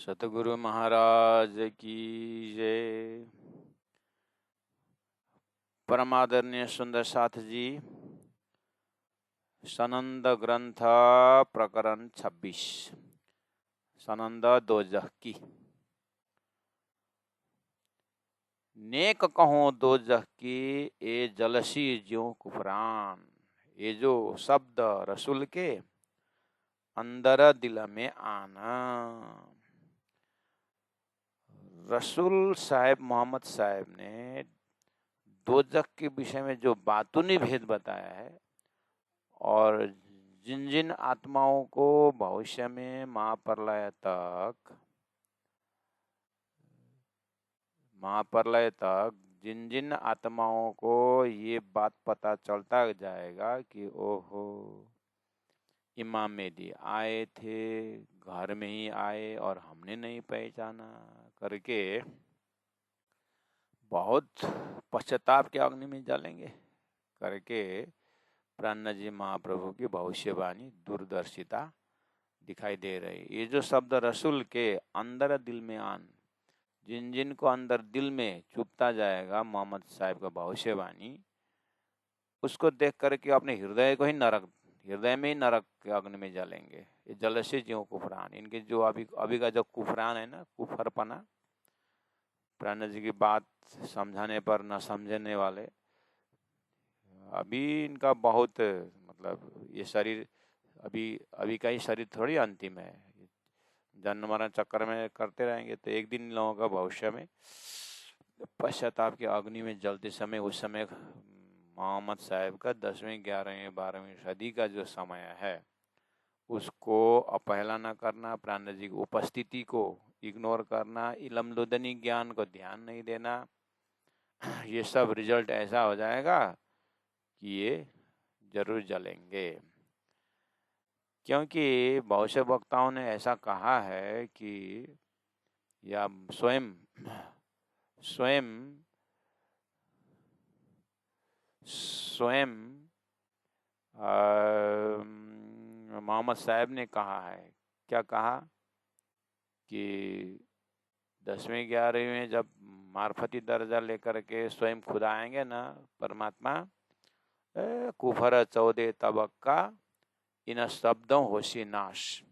सतगुरु महाराज की जय। परमादरणीय सुंदर साथ जी, सनंद ग्रंथ प्रकरण 26, सनंद दोजख की। नेक कहो दोजख की ए जलसी ज्यों कुफरान। ये जो शब्द रसूल के अंदर दिल में आना। रसूल साहब मोहम्मद साहब ने दोजख के विषय में जो बातूनी भेद बताया है और जिन जिन आत्माओं को भविष्य में महाप्रलय तक जिन जिन आत्माओं को ये बात पता चलता जाएगा कि ओहो इमाम मेहदी आए थे, घर में ही आए और हमने नहीं पहचाना करके बहुत पश्चाताप के अग्नि में जलेंगे करके प्राणनाथ जी महाप्रभु की भविष्यवाणी दूरदर्शिता दिखाई दे रही। ये जो शब्द रसूल के अंदर दिल में आन, जिन जिन को अंदर दिल में चुपता जाएगा मोहम्मद साहब का भविष्यवाणी, उसको देख करके अपने हृदय को ही हृदय में ही नरक के अग्नि में जलेंगे। ये जल से ज्यों कुफरान, इनके जो अभी का जो कुफरान है ना, कुफरपना, प्राणनाथ जी की बात समझाने पर न समझने वाले, अभी इनका बहुत मतलब ये शरीर अभी का ही शरीर थोड़ी अंतिम है। जन्म मरण चक्कर में करते रहेंगे तो एक दिन इन लोगों का भविष्य में पश्चाताप की अग्नि में जलते समय, उस समय मोहम्मद साहब का 10वीं 11वीं 12वीं सदी का जो समय है उसको अपहेला न करना, प्राणनाथ जी की उपस्थिति को इग्नोर करना, इल्म लुदनी ज्ञान को ध्यान नहीं देना, ये सब रिजल्ट ऐसा हो जाएगा कि ये जरूर जलेंगे। क्योंकि भविष्य वक्ताओं ने ऐसा कहा है कि या स्वयं मोहम्मद साहब ने कहा है। क्या कहा कि 10वीं 11वीं में जब मार्फती दर्जा लेकर के स्वयं खुद आएंगे ना परमात्मा, कुफर 14 तबक्का इन शब्दों होशी नाश।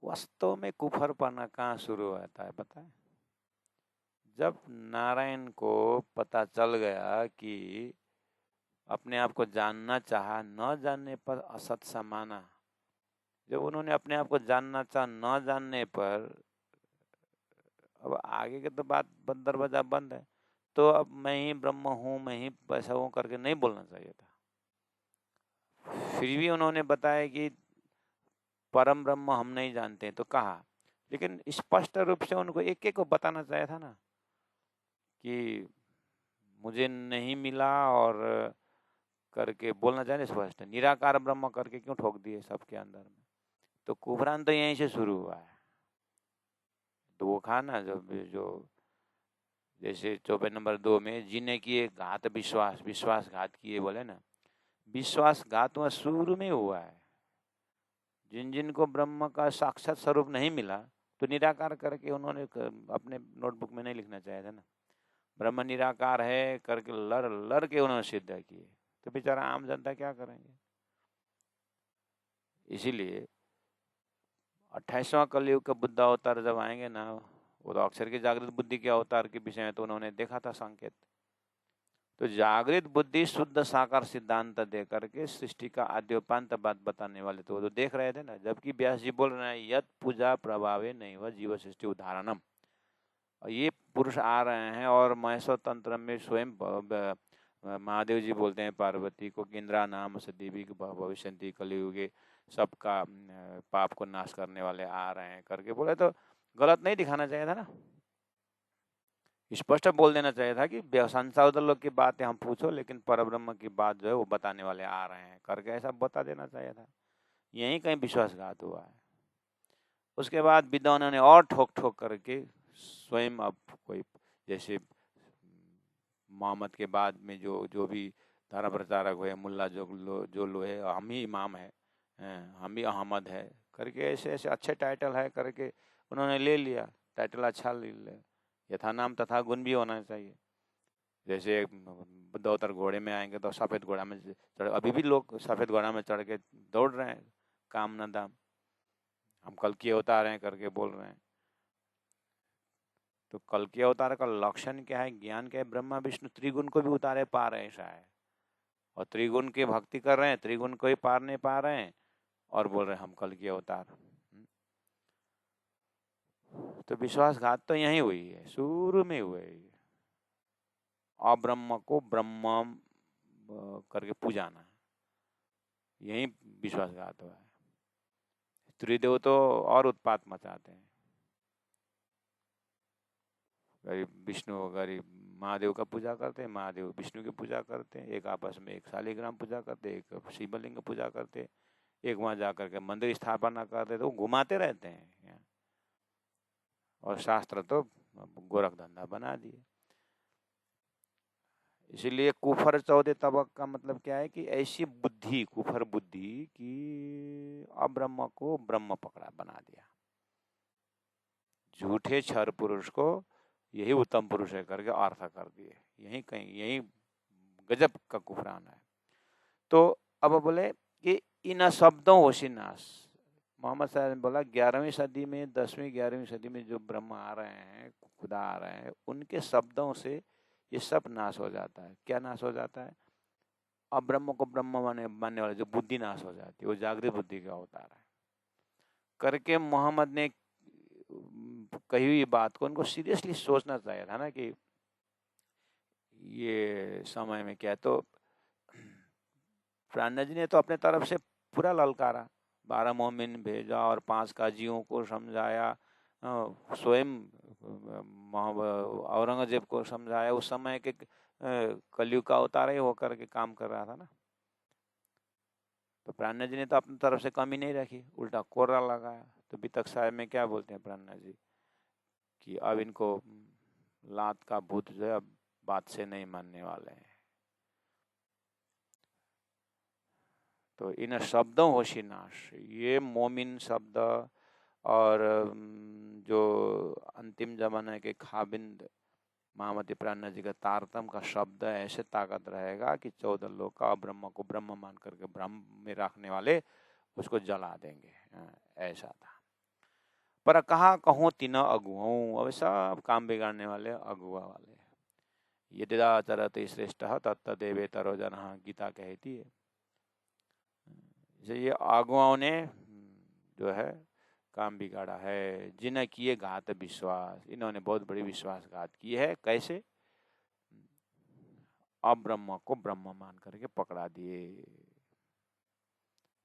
वास्तव में कुफरपना कहाँ शुरू होता है पता है? जब नारायण को पता चल गया कि अपने आप को जानना चाहा, न जानने पर असत सा माना। जब उन्होंने अपने आप को जानना चाहा, न जानने पर अब आगे के तो बात दरवाजा बंद है, तो अब मैं ही ब्रह्म हूँ, मैं ही पैसा हूँ करके नहीं बोलना चाहिए था। फिर भी उन्होंने बताया कि परम ब्रह्म हम नहीं जानते, तो कहा, लेकिन स्पष्ट रूप से उनको एक एक को बताना चाहिए था ना कि मुझे नहीं मिला और करके बोलना चाहिए स्पष्ट। निराकार ब्रह्म करके क्यों ठोक दिए सबके अंदर में? तो कुफरान तो यहीं से शुरू हुआ है। तो वो खाना जो जैसे 24 नंबर 2 में जिन्हें किए घात विश्वासघात किए बोले ना, विश्वासघात वहाँ शुरू में हुआ है। जिन जिन को ब्रह्म का साक्षात स्वरूप नहीं मिला तो निराकार करके उन्होंने अपने नोटबुक में नहीं लिखना चाहिए था ना, ब्रह्म निराकार है करके लड़ के उन्होंने सिद्ध किए। तो बेचारा आम जनता क्या करेंगे? इसीलिए 28वां कलयुग का बुद्ध अवतार जब आएंगे ना, वो तो अक्षर की जागृत बुद्धि के अवतार के विषय में तो उन्होंने देखा था संकेत। तो जागृत बुद्धि शुद्ध साकार सिद्धांत दे करके सृष्टि का आद्योपांत बात बताने वाले तो वो तो देख रहे थे ना। जबकि व्यास जी बोल रहे हैं यत पूजा प्रभावे नहीं व जीव सृष्टि उदाहरणम, और ये पुरुष आ रहे हैं और महेश्वर तंत्र में स्वयं महादेव जी बोलते हैं पार्वती को, इंद्रा नाम से देवी भविष्यंती कलयुगे, सबका पाप को नाश करने वाले आ रहे हैं करके बोले। तो गलत नहीं दिखाना चाहिए था ना, स्पष्ट बोल देना चाहिए था कि संसाधन लोग की बातें हम पूछो, लेकिन परब्रह्म की बात जो है वो बताने वाले आ रहे हैं करके ऐसा बता देना चाहिए था। यहीं कहीं विश्वासघात हुआ है। उसके बाद विद्वानों ने और ठोक ठोक करके स्वयं, अब कोई जैसे मोहम्मद के बाद में जो भी धारा प्रचारक हुए, मुल्ला जो लोहे हम ही इमाम है, हम ही अहमद है करके ऐसे ऐसे अच्छे टाइटल है करके उन्होंने ले लिया। टाइटल अच्छा ले लिया, यथा नाम तथा गुण भी होना चाहिए। जैसे दो तर घोड़े में आएंगे तो सफ़ेद घोड़ा में चढ़, अभी भी लोग सफ़ेद घोड़ा में चढ़ के दौड़ रहे हैं, काम न दाम, हम कल की अवतार हैं करके बोल रहे हैं। तो कल के अवतार का लक्षण क्या है, ज्ञान क्या है, ब्रह्मा विष्णु त्रिगुण को भी उतारे पा रहे हैं ऐसा है, और त्रिगुण की भक्ति कर रहे हैं, त्रिगुण को ही पार नहीं पा रहे हैं और बोल रहे हैं हम कल की अवतार। तो विश्वासघात तो यही हुई है, शुरू में हुए है। अब्रह्म को ब्रह्म करके पूजाना, यही विश्वासघात हुआ है। त्रिदेव तो और उत्पात मचाते हैं, गरीब विष्णु गरीब महादेव का पूजा करते हैं, महादेव विष्णु की पूजा करते हैं, एक आपस में एक शालिग्राम पूजा करते, एक शिवलिंग पूजा करते, एक वहां जाकर के मंदिर स्थापना करते, तो घुमाते रहते हैं। और शास्त्र तो गोरख धंधा बना दिए। इसीलिए कुफर 14 तबक का मतलब क्या है कि ऐसी बुद्धि, कुफर बुद्धि कि अब्रह्म को ब्रह्म पकड़ा बना दिया, झूठे क्षर पुरुष को यही उत्तम पुरुष है करके अर्थ कर दिए, यही कहीं यही गजब का कुफरान है। तो अब बोले कि इन शब्दों होशी नाश, मोहम्मद साहब ने बोला 11वीं सदी में, 10वीं 11वीं सदी में जो ब्रह्म आ रहे हैं, खुदा आ रहे हैं, उनके शब्दों से ये सब नाश हो जाता है। क्या नाश हो जाता है, अब ब्रह्म को ब्रह्म मानने वाले जो बुद्धि नाश हो जाती है, वो जागृत बुद्धि का अवतार है करके मोहम्मद ने कही हुई बात को उनको सीरियसली सोचना चाहिए था ना कि ये समय में क्या है। तो प्राणा जी ने तो अपने तरफ से पूरा ललकारा, 12 मोमिन भेजा और 5 काजियों को समझाया, स्वयं औरंगजेब को समझाया, उस समय के कलयुग का अवतार ही होकर के काम कर रहा था ना। तो प्राणा जी ने तो अपनी तरफ से कमी नहीं रखी, उल्टा कोर्रा लगाया। तो वितक साहब में क्या बोलते हैं प्राणा जी कि अब इनको लात का भूत जो है बात से नहीं मानने वाले हैं। तो इन शब्दों होशी नाश, ये मोमिन शब्द और जो अंतिम जमाने के खाबिंद महामती प्राणा जी का तारतम का शब्द ऐसे ताकत रहेगा कि 14 लोग का ब्रह्म को ब्रह्म मान करके ब्रह्म में रखने वाले उसको जला देंगे, ऐसा था। पर कहा कहूँ तीन अगुओं, अब सब काम बिगाड़ने वाले अगुआ वाले। यदिदा चरति श्रेष्ठ तत्तदेवे तरो जनः, गीता कहती है। ये अगुआओं ने जो है काम बिगाड़ा है, जिन्हें किए घात विश्वास, इन्होंने बहुत बड़ी विश्वासघात की है। कैसे, अब्रह्म को ब्रह्म मान करके पकड़ा दिए,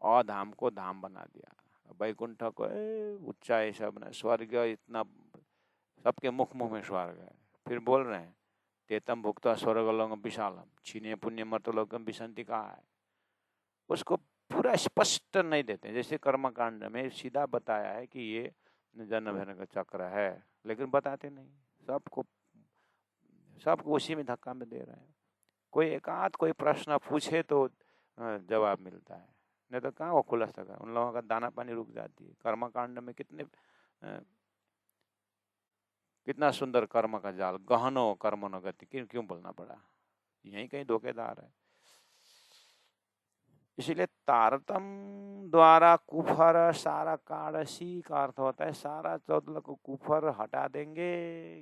अधाम को धाम बना दिया, वैकुंठ को ऊंचा ऐसा बना, स्वर्ग इतना सबके मुख मुख में स्वर्ग है। फिर बोल रहे हैं तेतम भुक्त्वा स्वर्गलोकम विशालम क्षीणे पुण्य मर्तलोकम विसंति कहा है, उसको पूरा स्पष्ट नहीं देते। जैसे कर्मकांड में सीधा बताया है कि ये जन्म मरण का चक्र है, लेकिन बताते नहीं, सबको उसी में धक्का में दे रहे हैं। कोई एकाध कोई प्रश्न पूछे तो जवाब मिलता है, नहीं तो कहाँ वो खुलस तक है, उन लोगों का दाना पानी रुक जाती है। कर्मकांड में कितना सुंदर कर्म का जाल, गहनो कर्म न गति, क्यों बोलना पड़ा, यही कहीं धोखेदार है। इसीलिए तारतम द्वारा कुफर सारा काड़सी का अर्थ होता है सारा 14 को कुफर हटा देंगे।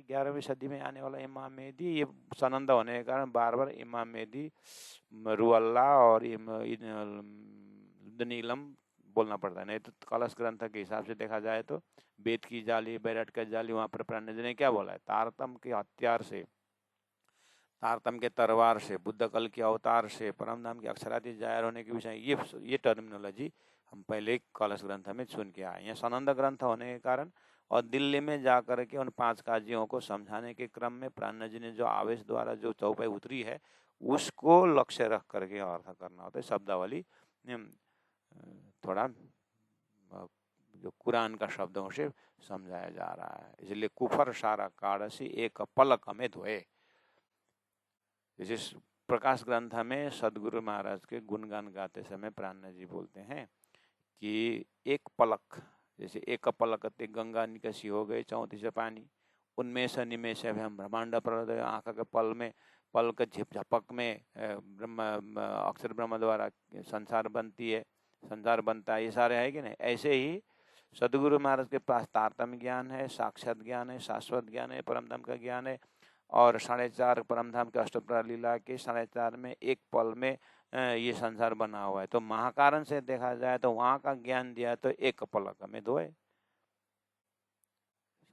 11वीं सदी में आने वाला इमाम मेहदी, ये सनंद होने के कारण बार बार इमाम मेहदी, रुअल्ला और नीलम बोलना पड़ता है, नहीं तो कलश ग्रंथ के हिसाब से देखा जाए तो वेद की जाली, बैरट का जाली, वहां पर प्राण ने क्या बोला है, तारतम के हथियार से, तारतम के तरवार से, बुद्ध कल के अवतार से, परम धाम के अक्षराधीश जाहिर होने के विषय, ये टर्मिनोलॉजी हम पहले कलश ग्रंथ में सुन के आए हैं। सनंद ग्रंथ होने के कारण और दिल्ली में जाकर के उन 5 काजियों को समझाने के क्रम में प्राण जी ने जो आवेश द्वारा जो चौपाई उतरी है उसको लक्ष्य रख करके अर्थ करना होता है। शब्दावली थोड़ा जो कुरान का शब्दों से समझाया जा रहा है। इसलिए कुफर सारा काड़सी एक पलक में धोए। जैसे प्रकाश ग्रंथ में सदगुरु महाराज के गुणगान गाते समय प्राण जी बोलते हैं कि एक पलक जैसे एक पलकते गंगा निकसी हो गई 34 पानी, उन्मेष निमेष हम ब्रह्मांड प्रलय, आँख के पल के झपक में ब्रह्म अक्षर ब्रह्म द्वारा संसार बनती है, संसार बनता है, ये सारे है कि नहीं। ऐसे ही सदगुरु महाराज के पास तारतम्य ज्ञान है, साक्षात ज्ञान है, शाश्वत ज्ञान है, परमधाम का ज्ञान है। और 4.5 परमधाम के अष्टप्रहर लीला के 4.5 में एक पल में ये संसार बना हुआ है। तो महाकारण से देखा जाए तो वहां का ज्ञान दिया तो एक पलक में धोए।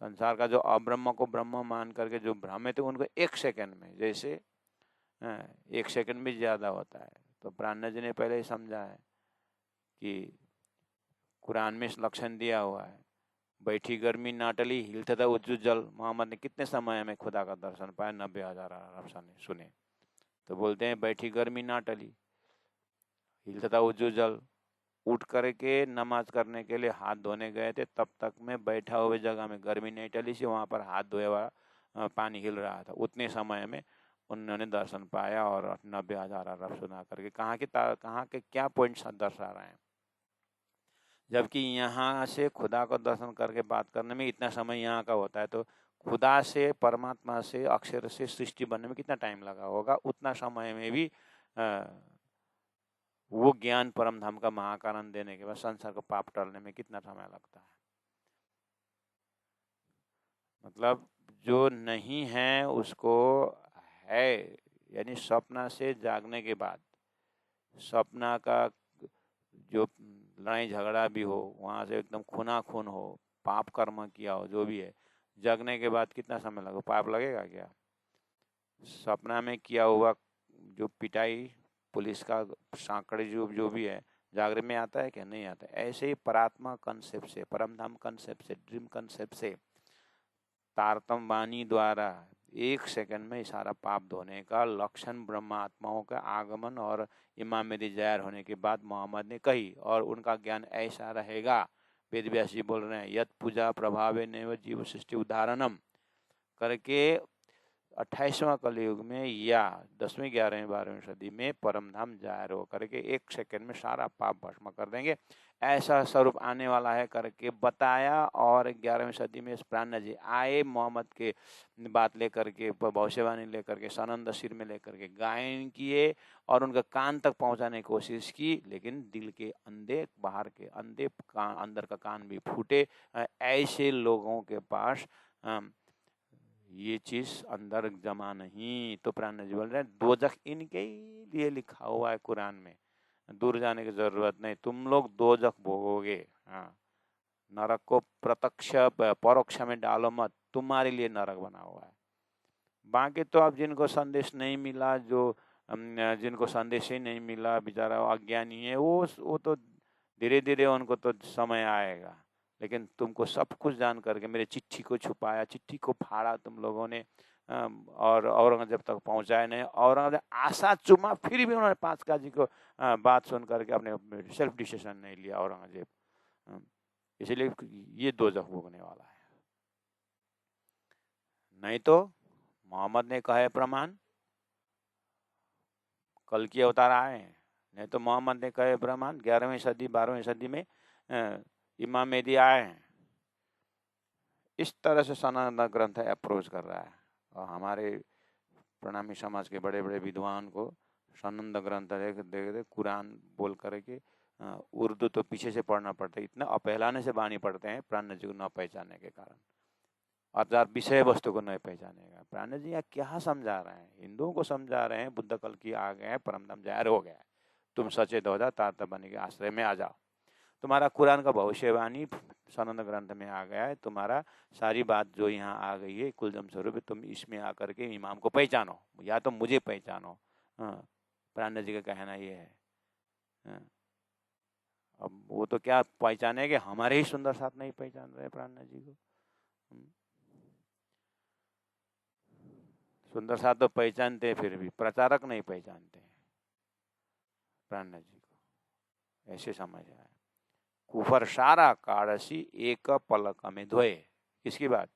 संसार का जो अब्रह्म को ब्रह्म मान करके जो भ्रमित है उनको 1 सेकंड में, जैसे 1 सेकंड भी ज्यादा होता है। तो प्राण जी ने पहले ही समझा है कि कुरान में इस लक्षण दिया हुआ है, बैठी गर्मी ना टली हिलता था उज्जु जल। मोहम्मद ने कितने समय में खुदा का दर्शन पाया? 90,000 अरब सुने। तो बोलते हैं बैठी गर्मी ना टली हिलता था उज्जु जल। उठ करके नमाज करने के लिए हाथ धोने गए थे, तब तक में बैठा हुए जगह में गर्मी नहीं टली सी, वहां पर हाथ धोए हुआ पानी हिल रहा था। उतने समय में उन्होंने दर्शन पाया और 90,000 अरब सुना करके कहाँ के क्या पॉइंट दर्शा रहे हैं। जबकि यहाँ से खुदा को दर्शन करके बात करने में इतना समय यहाँ का होता है, तो खुदा से, परमात्मा से, अक्षर से सृष्टि बनने में कितना टाइम लगा होगा, उतना समय में भी वो ज्ञान परमधाम का महाकारण देने के बाद संसार को पाप टलने में कितना समय लगता है। मतलब जो नहीं है उसको है, यानी स्वप्न से जागने के बाद, स्वप्न का जो लड़ाई झगड़ा भी हो, वहां से एकदम खूना खून हो, पाप कर्म किया हो, जो भी है, जगने के बाद कितना समय लगेगा? पाप लगेगा क्या? सपना में किया हुआ जो पिटाई, पुलिस का सांकड़े जो भी है, जागरण में आता है क्या? नहीं आता। ऐसे ही परात्मा कंसेप्ट से, परमधाम कंसेप्ट से, ड्रीम कंसेप्ट से, तारतम वाणी द्वारा 1 सेकंड में सारा पाप धोने का लक्षण ब्रह्मात्माओं का आगमन और इमाम मेहदी ज़ाहिर होने के बाद मोहम्मद ने कही। और उनका ज्ञान ऐसा रहेगा, वेद व्यास जी बोल रहे हैं, यत पूजा प्रभावे नैव जीव सृष्टि उदाहरणम करके 28वां कलयुग में या 10वीं 11वीं 12वीं सदी में परमधाम जाहिर हो करके 1 सेकंड में सारा पाप भस्म कर देंगे, ऐसा स्वरूप आने वाला है करके बताया। और 11वीं सदी में प्राण जी आए, मोहम्मद के बात लेकर के, भविष्यवाणी लेकर के, सनंद सिर में लेकर के गायन किए और उनका कान तक पहुंचाने की कोशिश की, लेकिन दिल के अंधे, बाहर के अंधे, अंदर का कान भी फूटे। ऐसे लोगों के पास ये चीज अंदर जमा नहीं। तो प्राण जी बोल रहे हैं दोजख इनके लिए लिखा हुआ है कुरान में, दूर जाने की जरूरत नहीं, तुम लोग दोजख भोगोगे। हाँ, नरक को प्रत्यक्ष परोक्ष में डालो मत, तुम्हारे लिए नरक बना हुआ है। बाकी तो अब जिनको संदेश नहीं मिला, जो जिनको संदेश ही नहीं मिला, बेचारा अज्ञानी है, वो तो धीरे धीरे उनको तो समय आएगा। लेकिन तुमको सब कुछ जान करके, मेरे चिट्ठी को छुपाया, चिट्ठी को फाड़ा तुम लोगों ने, और औरंगजेब तक पहुंचाए नहीं। औरंगजेब आशा चुमा, फिर भी उन्होंने 5 काजी को बात सुन करके अपने सेल्फ डिसीजन नहीं लिया औरंगजेब। इसलिए ये दोजख भोगने वाला है। नहीं तो मोहम्मद ने कहा है प्रमाण, कल की अवतार आए हैं। नहीं तो मोहम्मद ने कहे प्रमाण, 11वीं सदी 12वीं सदी में इमाम मेहदी आए हैं। इस तरह से सनातन ग्रंथ अप्रोच कर रहा है। और हमारे प्रणामी समाज के बड़े बड़े विद्वान को सनंद ग्रंथ देख कुरान बोल करके, उर्दू तो पीछे से पढ़ना पड़ता है, इतना अपहलाने से बानी पड़ते हैं प्राण जी को न पहचानने के कारण, अर्थात विषय वस्तु को नहीं पहचानेगा। प्राण जी यहाँ क्या समझा रहे हैं? हिंदुओं को समझा रहे हैं बुद्ध कल की आ गए हैं, परमधाम जाहिर हो गया है, तुम सचेत हो जाओ, तारतम्य के आश्रय में आ जाओ, तुम्हारा कुरान का भविष्यवाणी सनंद ग्रंथ में आ गया है, तुम्हारा सारी बात जो यहाँ आ गई है कुलजम स्वरूप, तुम इसमें आकर के इमाम को पहचानो, या तो मुझे पहचानो। प्राण जी का कहना ये है। अब वो तो क्या पहचाने कि हमारे ही सुंदर साथ नहीं पहचान रहे प्राण जी को। सुंदर साथ तो पहचानते, फिर भी प्रचारक नहीं पहचानते प्राण जी को, ऐसे समझ आए। कुफर सारा काड़सी एक पलक में धोए। किसकी बात?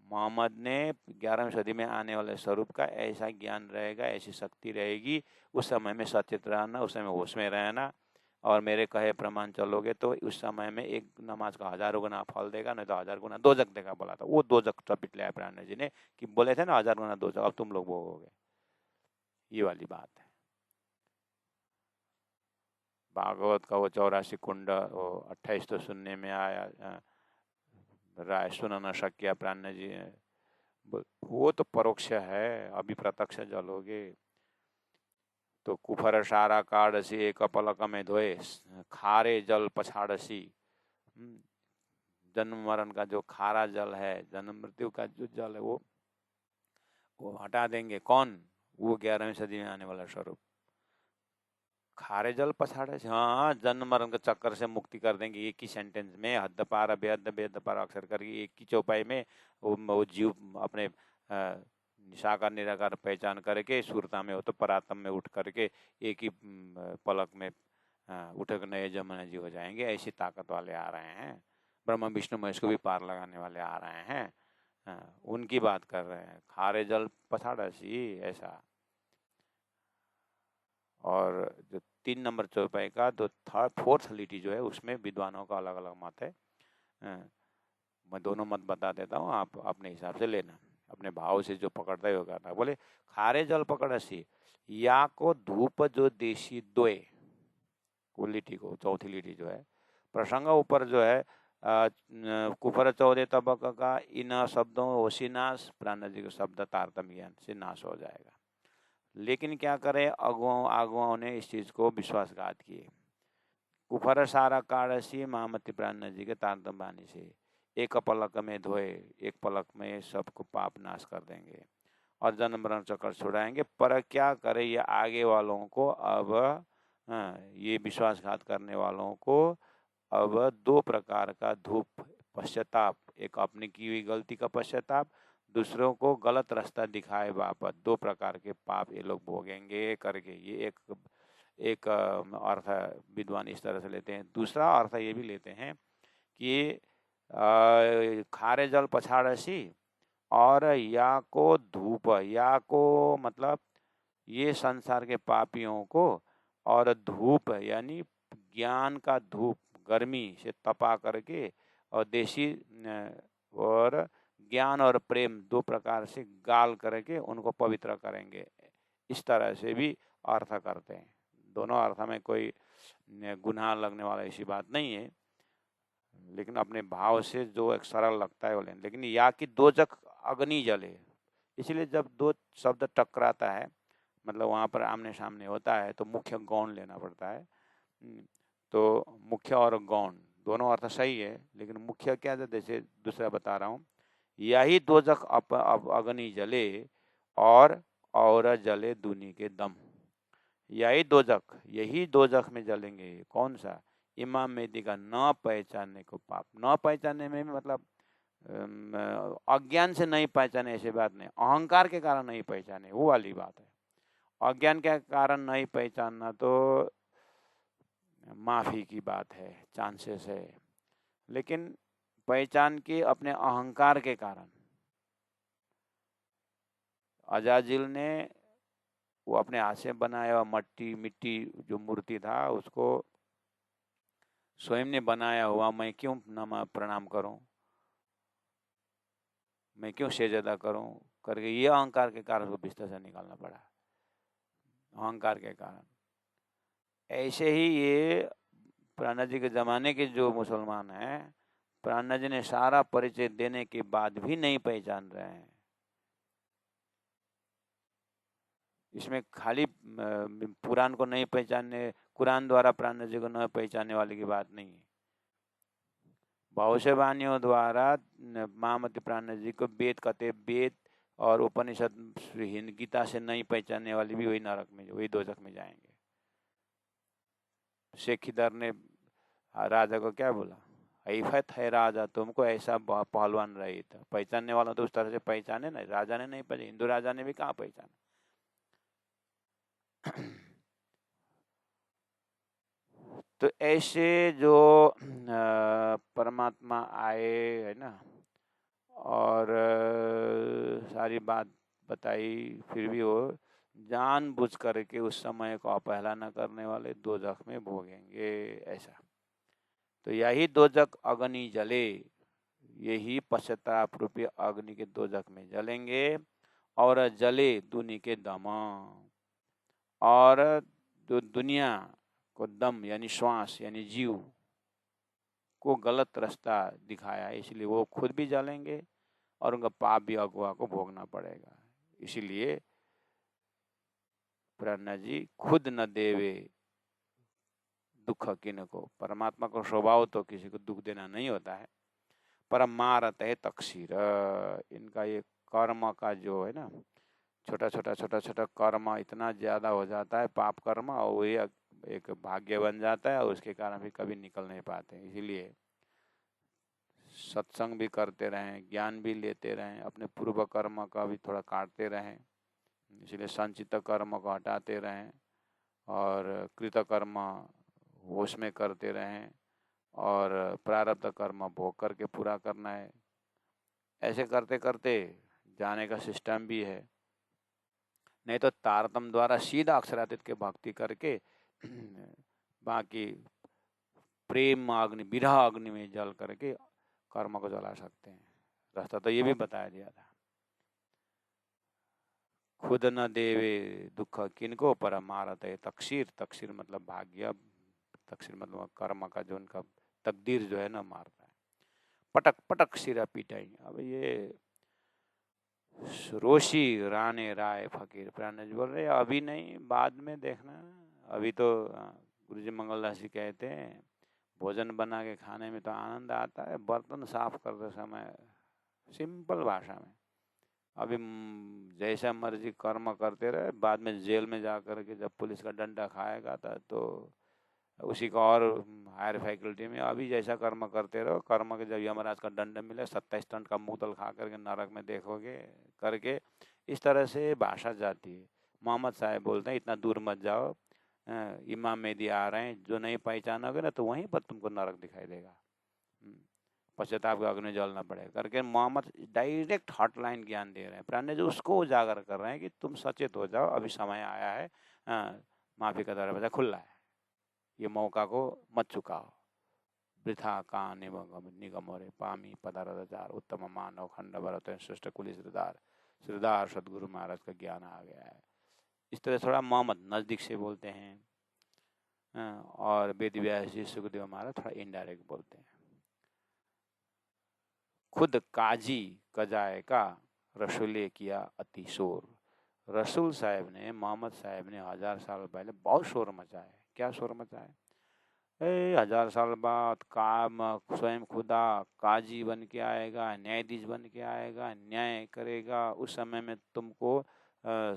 मोहम्मद ने 11वीं सदी में आने वाले स्वरूप का ऐसा ज्ञान रहेगा, ऐसी शक्ति रहेगी, उस समय में सचेत रहना, उस समय होश में रहना, और मेरे कहे प्रमाण चलोगे तो उस समय में एक नमाज का 1000 गुना फल देगा, नहीं तो 1000 गुना दोजक देगा बोला था। वो दोजक टपिक लिया प्राण जी ने कि बोले थे ना 1000 गुना दोजक, अब तुम लोग भोगोगे, ये वाली बात है। भागवत का वो 84 कुंड, वो 28 तो सुनने में आया, राय सुन न शक्या प्राण जी, वो तो परोक्ष है, अभी प्रत्यक्ष जलोगे। तो कुफर सारा काड़सी एक पलक में धोए, खारे जल पछाड़सी। जन्म मरण का जो खारा जल है, जन्म मृत्यु का जो जल है, वो हटा देंगे। कौन? वो 11वीं सदी में आने वाला स्वरूप। खारे जल पछाड़े, हाँ, जन्म मरण के चक्कर से मुक्ति कर देंगे एक ही सेंटेंस में, हद पार बेहद बेहद पार अक्षर करके एक ही चौपाई में वो जीव अपने साकार निराकार पहचान करके सुरता में हो तो परात्म में उठ करके एक ही पलक में उठक नए जमुना जी हो जाएंगे। ऐसी ताकत वाले आ रहे हैं, ब्रह्मा विष्णु महेश को भी पार लगाने वाले आ रहे हैं। उनकी बात कर रहे हैं, खारे जल पछाड़सी ऐसा। और जो 3 नंबर चौपाई का जो फोर्थ लिटी जो है उसमें विद्वानों का अलग अलग मत है। मैं दोनों मत बता देता हूँ, आप अपने हिसाब से लेना, अपने भाव से जो पकड़ता है होगा। बोले खारे जल पकड़सी या को धूप जो देशी दोए, वो लिटी को चौथी लिटी जो है प्रसंग ऊपर जो है कुफर 14 तबक का इन शब्दों ओसीनाश प्राण जी का शब्द तारतम्य ज्ञान से नाश हो जाएगा। लेकिन क्या करे, अगुओं ने इस चीज को विश्वासघात किए। कुफर सारा काड़सी महामती प्राण जी के तारतम्य वाणी से एक पलक में धोए, एक पलक में सबको पाप नाश कर देंगे और जन्म मरण चक्कर छुड़ाएंगे। पर क्या करे, ये आगे वालों को अब ये विश्वासघात करने वालों को अब 2 प्रकार का धूप पश्चाताप, एक अपनी की हुई गलती का पश्चाताप, दूसरों को गलत रास्ता दिखाए बाबत 2 प्रकार के पाप ये लोग भोगेंगे करके, ये एक अर्थ विद्वान इस तरह से लेते हैं। दूसरा अर्थ ये भी लेते हैं कि खारे जल पछाड़सी और या को धूप, या को मतलब ये संसार के पापियों को, और धूप यानी ज्ञान का धूप, गर्मी से तपा करके, और देशी और ज्ञान और प्रेम 2 प्रकार से गाल करके उनको पवित्र करेंगे। इस तरह से भी अर्थ करते हैं। दोनों अर्थ में कोई गुनाह लगने वाला ऐसी बात नहीं है, लेकिन अपने भाव से जो एक सरल लगता है वो लें। लेकिन या कि दोजक अग्नि जले, इसलिए जब 2 शब्द टकराता है, मतलब वहाँ पर आमने सामने होता है, तो मुख्य गौण लेना पड़ता है। तो मुख्य और गौण दोनों अर्थ सही है, लेकिन मुख्य क्या है, जैसे दूसरा बता रहा हूँ, यही दोजक अग्नि जले और जले दूनी के दम। यही दोजक में जलेंगे। कौन सा? इमाम मेहदी का न पहचानने को पाप। न पहचानने में मतलब अज्ञान से नहीं पहचाने ऐसी बात नहीं, अहंकार के कारण नहीं पहचाने, वो वाली बात है। अज्ञान के कारण नहीं पहचानना तो माफी की बात है, चांसेस है। लेकिन पहचान के अपने अहंकार के कारण, अजाजिल ने वो अपने हाथ से बनाया हुआ मिट्टी जो मूर्ति था उसको स्वयं ने बनाया हुआ मैं क्यों प्रणाम करूं, मैं क्यों सेजदा करूं करके, ये अहंकार के कारण उसको बिस्तर से निकालना पड़ा, अहंकार के कारण। ऐसे ही ये प्राणा जी के जमाने के जो मुसलमान हैं, प्राणा जी ने सारा परिचय देने के बाद भी नहीं पहचान रहे हैं। इसमें खाली पुराण को नहीं पहचानने, कुरान द्वारा प्राणा जी को न पहचानने वाले की बात नहीं है। भविष्यवाणियों द्वारा महामती प्राणा जी को वेद कहते, वेद और उपनिषद हिंद गीता से नहीं पहचानने वाले भी वही नरक में, वही दोजख में जाएंगे। शेखिदर ने राजा को क्या बोला, हैफत है राजा, तुमको ऐसा पहलवान रही था, पहचानने वाला तो उस तरह से पहचाने ना। राजा ने नहीं पहचाने, हिंदू राजा ने भी कहाँ पहचाना। तो ऐसे जो परमात्मा आए है ना, और सारी बात बताई, फिर भी वो जानबूझ करके उस समय को अवहेलना न करने वाले दोजख में भोगेंगे। ऐसा तो यही दोजख अग्नि जले, यही पश्चाताप रूपी अग्नि के दोजख में जलेंगे। और जले दुनि के दम, और जो दुनिया को दम यानी श्वास यानी जीव को गलत रास्ता दिखाया, इसलिए वो खुद भी जलेंगे और उनका पाप भी अगुआ को भोगना पड़ेगा। इसीलिए प्रज्ञा जी खुद न देवे दुख किन को, परमात्मा का स्वभाव तो किसी को दुख देना नहीं होता है। पर मारत है तकसीर, इनका ये कर्म का जो है ना, छोटा छोटा कर्म इतना ज्यादा हो जाता है, पाप कर्म, और वही एक भाग्य बन जाता है और उसके कारण भी कभी निकल नहीं पाते। इसीलिए सत्संग भी करते रहें, ज्ञान भी लेते रहें, अपने पूर्व कर्म का भी थोड़ा काटते रहें, इसलिए संचित कर्म को हटाते रहें और कृत कर्म होश में करते रहें और प्रारब्ध कर्म भोग करके पूरा करना है। ऐसे करते करते जाने का सिस्टम भी है। नहीं तो तारतम द्वारा सीधा अक्षरातीत के भक्ति करके बाकी प्रेम अग्नि विरह अग्नि में जल करके कर्म को जला सकते हैं। रास्ता तो ये भी बताया दिया था। खुद न देवे दुख किनको पर मारत है तकसीर, तकसीर मतलब भाग्य, तकसीर मतलब कर्म का जो उनका तकदीर जो है ना मारता है। पटक पटक सिरा पिटाई। अब ये रोशी राने राय फकीर प्राण बोल रहे अभी नहीं, बाद में देखना। अभी तो गुरुजी मंगलदास जी कहते हैं भोजन बना के खाने में तो आनंद आता है, बर्तन साफ करते समय सिंपल भाषा में। अभी जैसा मर्जी कर्म करते रहे, बाद में जेल में जा कर के जब पुलिस का डंडा खाएगा तो उसी का और हायर फैकल्टी में अभी जैसा कर्म करते रहो, कर्म के जब यमराज का दंड मिले 27 टन का मुतल खा करके नरक में देखोगे करके, इस तरह से भाषा जाती है। मोहम्मद साहब बोलते हैं इतना दूर मत जाओ, इमाम मेहदी आ रहे हैं, जो नहीं पहचानोगे ना तो वहीं पर तुमको नरक दिखाई देगा, पश्चाताप का अग्नि जलना पड़ेगा करके मोहम्मद डायरेक्ट हॉटलाइन ज्ञान दे रहे हैं। प्राण जो उसको उजागर कर रहे हैं कि तुम सचेत हो जाओ, अभी समय आया है, माफी का दरवाजा खुला है, ये मौका को मत चुकाओ। वृथा का निगम हो रे पामी पदारदार उत्तम मानव खंड भरत श्रेष्ठ कुली श्रीदार सदगुरु महाराज का ज्ञान आ गया है। इस तरह थोड़ा मोहम्मद नजदीक से बोलते हैं और वेद व्यास जी सुखदेव महाराज थोड़ा इनडायरेक्ट बोलते हैं। खुद काजी कजाए का रसूले किया अति शोर, रसूल साहब ने मोहम्मद साहब ने 1000 साल पहले बहुत शोर मचाया। क्या शोर मचाया? 1000 साल बाद काम स्वयं खुदा काजी बन के आएगा, न्यायाधीश बन के आएगा, न्याय करेगा। उस समय में तुमको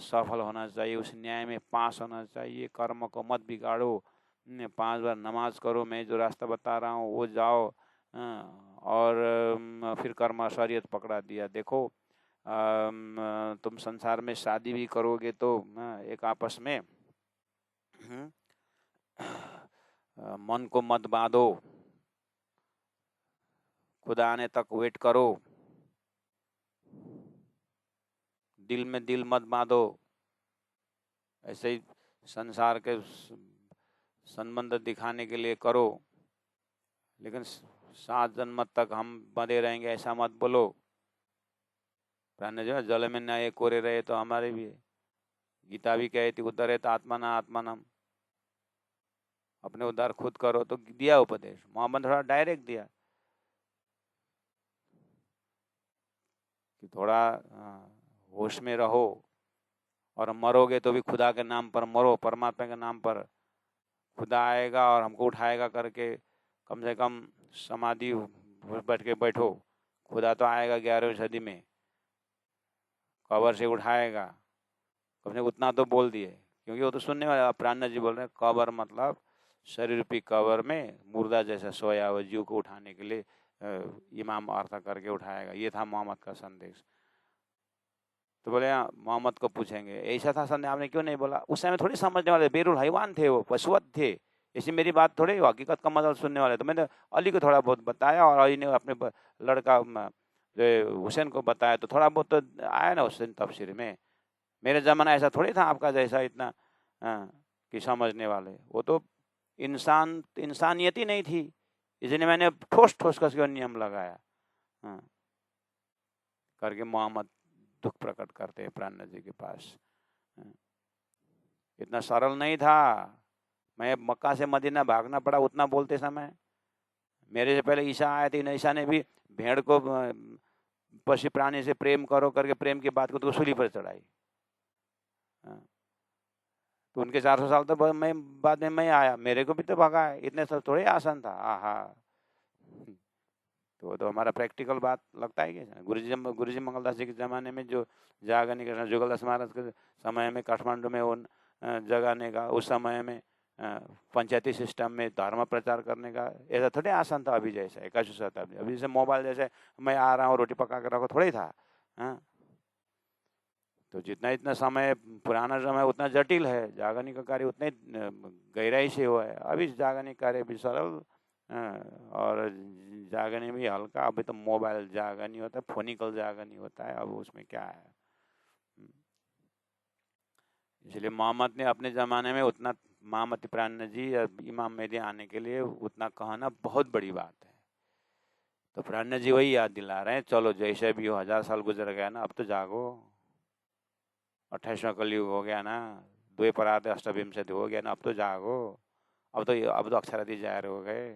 सफल होना चाहिए, उस न्याय में पास होना चाहिए। कर्म को मत बिगाड़ो, 5 बार नमाज करो, मैं जो रास्ता बता रहा हूँ वो जाओ। और फिर कर्म शरीयत पकड़ा दिया। देखो तुम संसार में शादी भी करोगे तो एक आपस में मन को मत बांधो, खुदा आने तक वेट करो, दिल में दिल मत बांधो। ऐसे ही संसार के संबंध दिखाने के लिए करो, लेकिन 7 जन्म तक हम बंधे रहेंगे ऐसा मत बोलो। प्राण जो जल में न्याय कोरे रहे तो हमारे भी है। गीता भी कहती उद्धरेत आत्मना आत्मनम, अपने उद्धार खुद करो। तो दिया उपदेश, मोहम्मद थोड़ा डायरेक्ट दिया कि थोड़ा होश में रहो और मरोगे तो भी खुदा के नाम पर मरो, परमात्मा के नाम पर। खुदा आएगा और हमको उठाएगा करके कम से कम समाधि बैठ के बैठो, खुदा तो आएगा 11वीं सदी में, कब्र से उठाएगा। कम से उतना तो बोल दिए, क्योंकि वो तो सुनने वाले। प्राण जी बोल रहे हैं कब्र मतलब शरीर रूपी कब्र में मुर्दा जैसा सोया हुआ जीव को उठाने के लिए इमाम अर्थ करके उठाएगा। ये था मोहम्मद का संदेश। तो बोले मोहम्मद को पूछेंगे ऐसा था संदेश, आपने क्यों नहीं बोला? उस समय थोड़ी समझने वाले, बेरुल हैवान थे, वो पशुवत थे। ऐसी मेरी बात थोड़ी हकीकत का मतलब सुनने वाले। तो मैंने अली को थोड़ा बहुत बताया और अली ने अपने लड़का जो हुसैन को बताया, तो थोड़ा बहुत तो आया ना उस दिन तफसीर में। मेरे जमाना ऐसा थोड़ी था आपका जैसा इतना कि समझने वाले। वो तो इंसानियत ही नहीं थी, इसलिए मैंने ठोस ठोस कर नियम लगाया। करके मोहम्मद दुख प्रकट करते हैं प्राणनाथ जी के पास। इतना सरल नहीं था। मैं मक्का से मदीना भागना पड़ा उतना बोलते समय। मेरे से पहले ईसा आए थे, ईसा ने भी भेड़ को पशु प्राणी से प्रेम करो करके प्रेम की बात को तो सूली पर चढ़ाई। तो उनके 400 साल तो बाद में मैं आया, मेरे को भी तो भगा। इतने सब थोड़े आसान था। आहा, तो हमारा प्रैक्टिकल बात लगता है कि गुरुजी मंगलदास जी के जमाने में जो जागने का, जुगलदास महाराज के समय में काठमांडू में वो जगाने का, उस समय में पंचायती सिस्टम में धर्म प्रचार करने का ऐसा थोड़े आसान था अभी जैसा 21वीं शताब्दी। अभी जैसे मोबाइल जैसे मैं आ रहा हूँ रोटी पका कर रखो थोड़ी था। तो जितना इतना समय पुराना समय उतना जटिल है, जागने का कार्य उतने गहराई से हुआ है। अभी जागने कार्य भी सरल और जागने भी हल्का। अभी तो मोबाइल जागनी होता है, फोनिकल जागनी होता है। अब उसमें क्या है। इसलिए मोहम्मद ने अपने ज़माने में उतना, मोहम्मद प्राणनाथ जी या इमाम मेहदी आने के लिए उतना कहना बहुत बड़ी बात है। तो प्राणनाथ जी वही याद दिला रहे हैं, चलो जैसे भी हो, 1000 साल गुजर गया ना, अब तो जागो। 28वां कलयुग हो गया ना, द्वापर आदि अष्टविंशति हो गया ना, अब तो जागो। अब तो अक्षराधि जाहिर हो गए।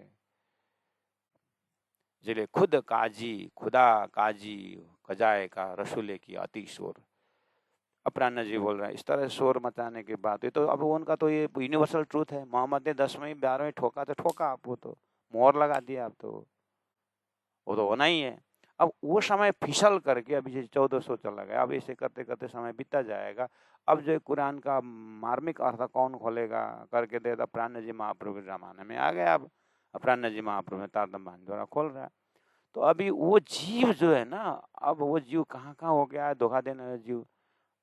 इसलिए खुद काजी, खुदा काजी कजाए का रसूले की अति शोर। अपरान्ना जी बोल रहे हैं इस तरह शोर मचाने की बात। ये तो अब उनका तो ये यूनिवर्सल ट्रूथ है। मोहम्मद ने 10वीं 12वीं ठोका तो ठोका, आप वो तो मोहर लगा दिया। आप तो वो तो होना ही है। अब वो समय फिसल करके अभी 1400 चला गया। अब ऐसे करते करते समय बीता जाएगा। अब जो कुरान का मार्मिक अर्थ कौन खोलेगा करके दे, प्राण जी महाप्रभु के जमाने में आ गया। अब प्राण जी महाप्रभु तारतम बांध द्वारा खोल रहा है। तो अभी वो जीव जो है ना, अब वो जीव कहाँ कहाँ हो गया है, धोखा देने जीव।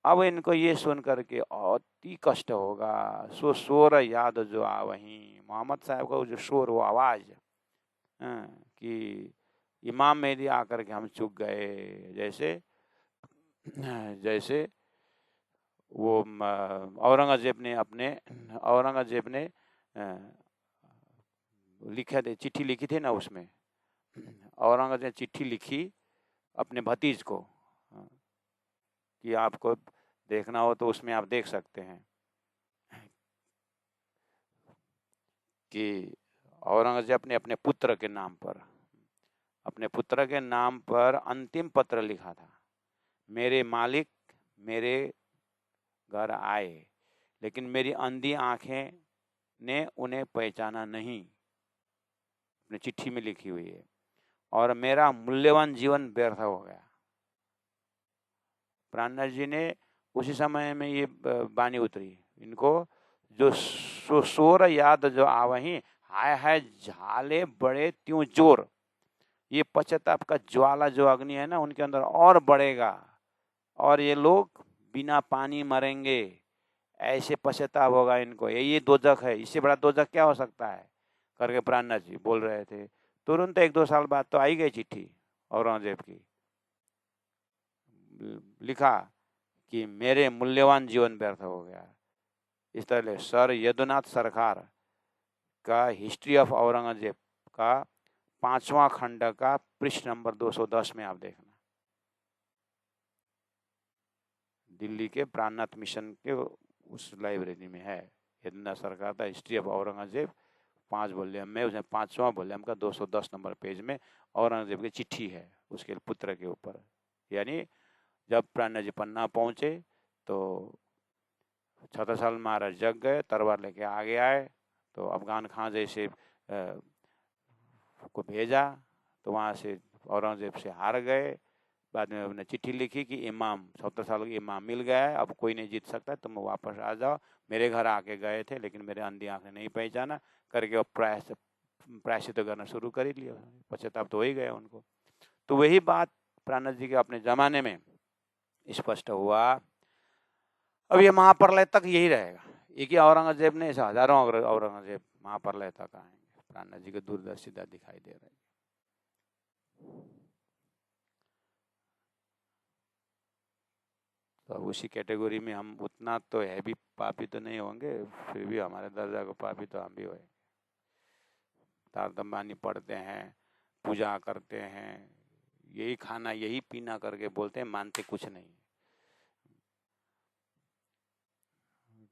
अब इनको ये सुन करके अति कष्ट होगा। सो शोर याद जो आ वहीं, मोहम्मद साहब का जो शोर, वो आवाज कि इमाम मेहदी आकर के हम चूक गए। जैसे जैसे वो औरंगजेब ने लिखा थे, चिट्ठी लिखी थी ना, उसमें औरंगजेब ने चिट्ठी लिखी अपने भतीज को कि आपको देखना हो तो उसमें आप देख सकते हैं कि औरंगजेब ने अपने पुत्र के नाम पर अंतिम पत्र लिखा था। मेरे मालिक मेरे घर आए, लेकिन मेरी अंधी आंखें ने उन्हें पहचाना नहीं, अपनी चिट्ठी में लिखी हुई है। और मेरा मूल्यवान जीवन व्यर्थ हो गया। प्राणनाथ जी ने उसी समय में ये बानी उतरी इनको, जो शोर याद जो आवही, हाय हाय झाले बड़े त्यों जोर। ये पश्चाताप का ज्वाला जो अग्नि है ना, उनके अंदर और बढ़ेगा और ये लोग बिना पानी मरेंगे। ऐसे पश्चाताप होगा इनको। ये दोजख है, इससे बड़ा दोजख क्या हो सकता है करके प्राणनाथ जी बोल रहे थे। तुरंत 1-2 साल बाद तो आई गई चिट्ठी औरंगजेब की, लिखा कि मेरे मूल्यवान जीवन व्यर्थ हो गया। इस तरह सर यदुनाथ सरकार का हिस्ट्री ऑफ औरंगजेब का 5वां खंड का पृष्ठ नंबर 210 में आप देखना। दिल्ली के प्राणनाथ मिशन के उस लाइब्रेरी में है, यदुनाथ सरकार का हिस्ट्री ऑफ औरंगजेब 5 वॉल्यूम में। उसमें 5वां वॉल्यूम का 210 नंबर पेज में औरंगजेब की चिट्ठी है उसके पुत्र के ऊपर। यानी जब प्राणनाथ जी पन्ना पहुंचे तो छत्रसाल महाराज जग गए, तलवार लेके आगे आए। तो अफगान खां जैसे को भेजा, तो वहाँ से औरंगजेब से हार गए। बाद में उन्होंने चिट्ठी लिखी कि इमाम 70 साल का इमाम मिल गया है, अब कोई नहीं जीत सकता, तुम वापस आ जाओ। मेरे घर आके गए थे लेकिन मेरे अंधी आंखें नहीं पहचाना करके वो प्रायश्चित करना शुरू कर ही लिया। पश्चाताप तो हो ही गया उनको। तो वही बात प्राणनाथ जी के अपने जमाने में स्पष्ट हुआ। अब ये महाप्रलय तक यही रहेगा। एक ही औरंगजेब ने ऐसे हजारों औरंगजेब महाप्रलय तक आएंगे। प्राणनाथ जी के दूरदर्शिता दिखाई दे रही है। तो उसी कैटेगरी में हम उतना तो है भी पापी तो नहीं होंगे, फिर भी हमारे दर्जा को पापी तो हम भी होंगे। तारतम्बानी पढ़ते हैं, पूजा करते हैं, यही खाना यही पीना करके बोलते हैं, मानते कुछ नहीं।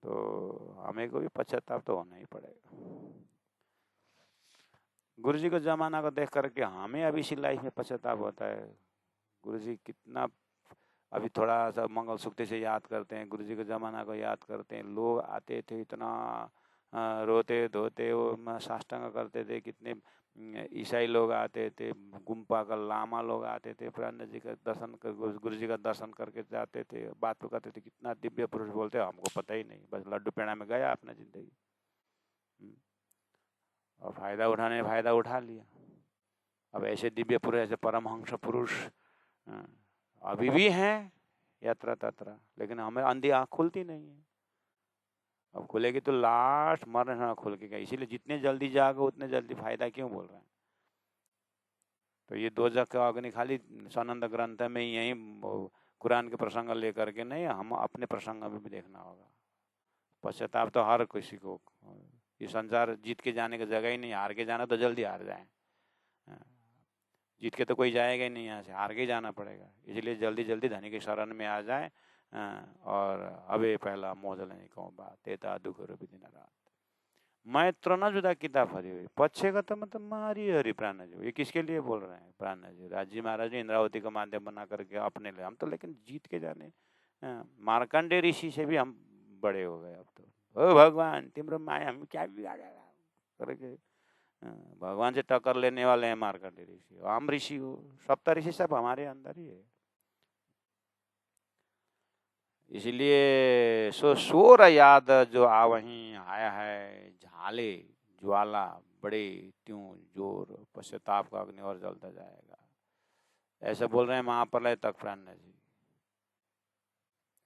तो हमें को भी पश्चाताप तो होना ही पड़ेगा। गुरु जी को जमाना को देख करके हमें अभी इसी लाइफ में पश्चाताप होता है। गुरु जी कितना, अभी थोड़ा सा मंगल सूक्ति से याद करते हैं, गुरु जी के ज़माना को याद करते हैं। लोग आते थे इतना रोते धोते वो साष्टांग करते थे। कितने ईसाई लोग आते थे, गुम्पा का लामा लोग आते थे, प्राण जी का दर्शन कर, गुरु जी का दर्शन करके जाते थे, बात तो करते थे। कितना दिव्य पुरुष बोलते, हमको पता ही नहीं, बस लड्डू पेड़ा में गया अपना जिंदगी, और फायदा उठा लिया। अब ऐसे दिव्य पुरुष, ऐसे परमहंस पुरुष अभी भी हैं यात्रा तत्रा, लेकिन हमें अंधी आँख खुलती नहीं है। अब खुलेगी तो लास्ट मरने ना खुल के गया। इसीलिए जितने जल्दी जागो उतने जल्दी फायदा क्यों बोल रहे हैं। तो ये दो जग का अग्नि खाली सनंद ग्रंथ में यही कुरान के प्रसंग लेकर के नहीं, हम अपने प्रसंग में भी देखना होगा। पश्चाताप तो हर किसी को, ये संसार जीत के जाने की जगह ही नहीं, हार के जाना तो जल्दी हार जाए, जीत के तो कोई जाएगा ही नहीं, यहाँ से हार के जाना पड़ेगा। इसलिए जल्दी जल्दी धनी के शरण में आ जाए, और अबे पहला मोजल नहीं कहूँ बात तेता दुख रूपी दिन रात। मैं त्रना जुदा किताब हरी हुई पच्छे का तो मतलब मारी हरी प्राण जी। ये किसके लिए बोल रहे हैं प्राण जी? राजी महाराज जी इंद्रावती का माध्यम बना करके अपने लिए, हम तो लेकिन जीत के जाने। मार्कंडे ऋषि से भी हम बड़े हो गए अब तो। ओ भगवान तिम्रो माया हम क्या बिगाड़ेगा करके भगवान से टक्कर लेने वाले हैं मार्कंडे ऋषि। आम ऋषि हो, सप्त ऋषि सब हमारे अंदर ही है। इसलिए सो सोर याद जो आवहीं आया है, झाले ज्वाला बड़े त्यों जोर, पश्चाताप का अग्नि और जलता जाएगा। ऐसा बोल रहे हैं महाप्रलय तक प्राण जी,